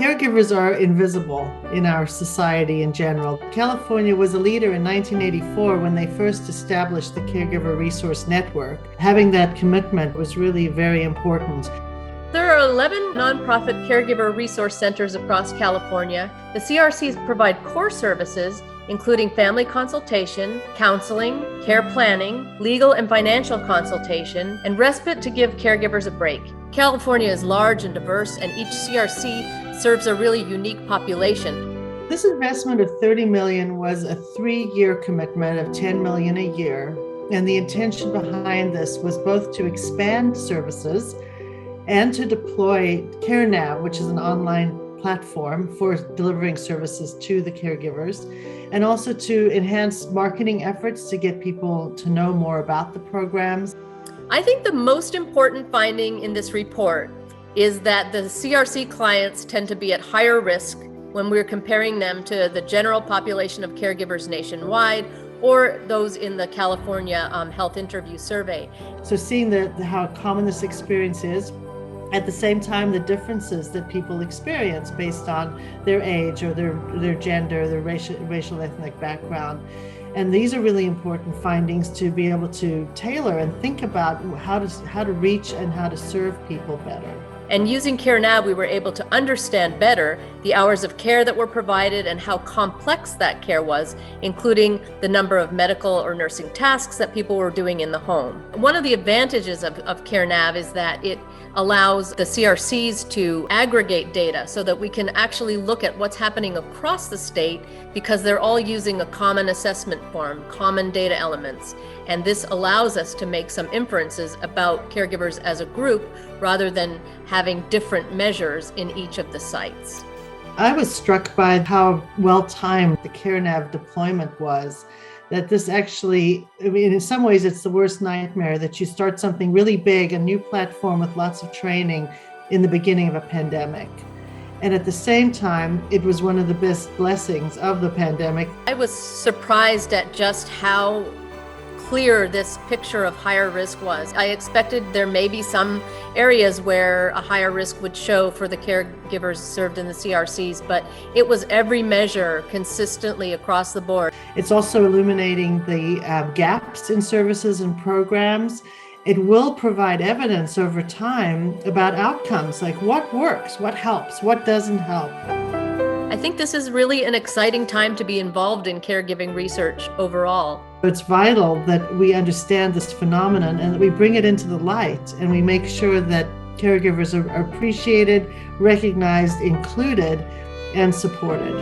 Caregivers are invisible in our society in general. California was a leader in 1984 when they first established the Caregiver Resource Network. Having that commitment was really very important. There are 11 nonprofit caregiver resource centers across California. The CRCs provide core services, including family consultation, counseling, care planning, legal and financial consultation, and respite to give caregivers a break. California is large and diverse, and each CRC serves a really unique population. This investment of $30 million was a 3-year commitment of $10 million a year, and the intention behind this was both to expand services and to deploy CareNav, which is an online platform for delivering services to the caregivers, and also to enhance marketing efforts to get people to know more about the programs. I think the most important finding in this report is that the CRC clients tend to be at higher risk when we're comparing them to the general population of caregivers nationwide or those in the California Health Interview Survey. So seeing how common this experience is, at the same time, the differences that people experience based on their age or their gender, their racial ethnic background. And these are really important findings to be able to tailor and think about how to reach and how to serve people better. And using CareNav, we were able to understand better the hours of care that were provided and how complex that care was, including the number of medical or nursing tasks that people were doing in the home. One of the advantages of CareNav is that it allows the CRCs to aggregate data so that we can actually look at what's happening across the state because they're all using a common assessment form, common data elements. And this allows us to make some inferences about caregivers as a group rather than having different measures in each of the sites. I was struck by how well-timed the CareNav deployment was. That this actually, in some ways, it's the worst nightmare that you start something really big, a new platform with lots of training in the beginning of a pandemic. And at the same time, it was one of the best blessings of the pandemic. I was surprised at just how clear this picture of higher risk was. I expected there may be some areas where a higher risk would show for the caregivers served in the CRCs, but it was every measure consistently across the board. It's also illuminating the gaps in services and programs. It will provide evidence over time about outcomes, like what works, what helps, what doesn't help. I think this is really an exciting time to be involved in caregiving research overall. It's vital that we understand this phenomenon and that we bring it into the light and we make sure that caregivers are appreciated, recognized, included, and supported.